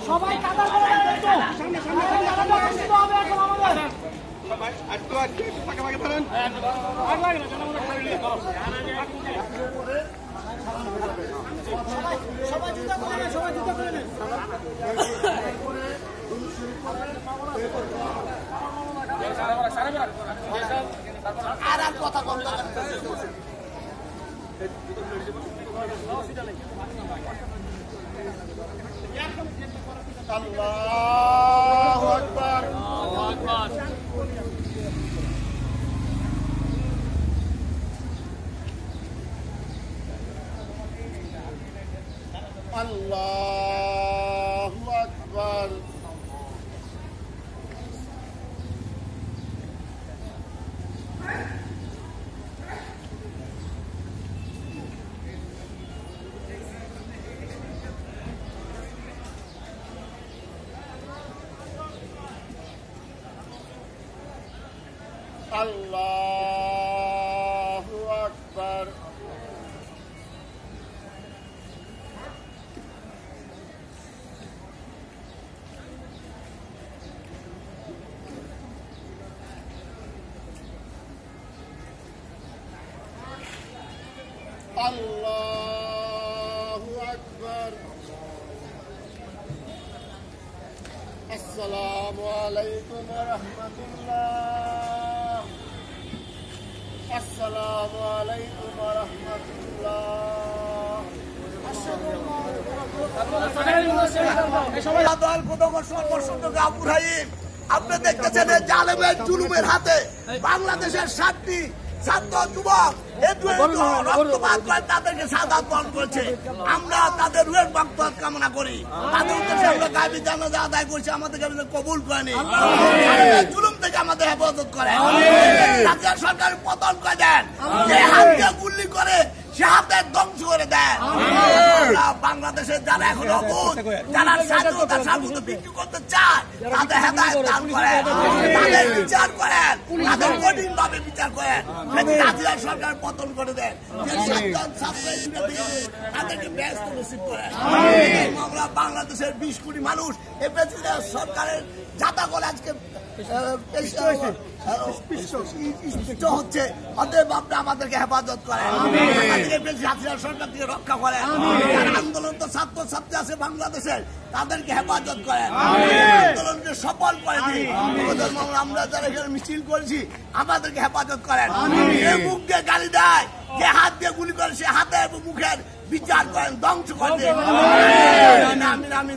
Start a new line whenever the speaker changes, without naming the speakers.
সবাই কাতার করে সামনে হবে এখন আমাদের সবাই জুতা করে নেন, সবাই জুতা করে নেন। আর কথা কম আল্লাহু আকবার, আল্লাহু আকবার। আল্লাহু আকবার। আল্লাহু আকবার। আল্লাহু আকবার। আসসালামু আলাইকুম ওয়া রাহমাতুল্লাহ। আসসালামু আলাইকুম ওয়া রাহমাতুল্লাহ। আপনি দেখতেছেন জালেমের জুলুমের হাতে বাংলাদেশের 7টি ছাত্র যুবক রক্তপাত করে তাদেরকে সাদাত বরণ করেছে। আমরা তাদের রুহের মাগফিরাত কামনা করি। তাদের উদ্দেশ্যে আমরা গায়বী জানাজা আদায় করছি। আমাদেরকে কবুল করেনি, জুলুম থেকে আমাদের হেফাজত করেন। রাজ্য সরকার পতন করে দেন, যে হাতকে গুলি করে সে হাতের ধ্বংস করে দেন। বাংলাদেশের যারা এখন অবুধ, যারা স্বাধীনতা সার্বভৌমত্ব বিক্রি করতে চায়, তাদের হেদায়েত দান করেন, তাদের বিচার করেন, তাদের কঠিন ভাবে বিচার করেন। রাজ্য সরকার পতন করে দেন, তাদেরকে ব্যস্ত নসিব করেন। আমরা বাংলাদেশের 20 কোটি মানুষ এই প্রেসিডেন্ট সরকারের যাতা করে আজকে হচ্ছে। অতএব আপনি আমাদেরকে হেফাজত করেন, সরকার থেকে রক্ষা করেন। আন্দোলন তো ছাত্র ছাত্রী আছে বাংলাদেশের, তাদেরকে হেফাজত করেন, আন্দোলনকে সফল করে দিন। আমরা যারা এখানে মিছিল করেছি আমাদেরকে হেফাজত করেন। যে মুখ দিয়ে গালি দেয়, যে হাত দিয়ে গুলি করে, সে হাতে মুখের বিচার করেন, ধ্বংস করে দেন। আমি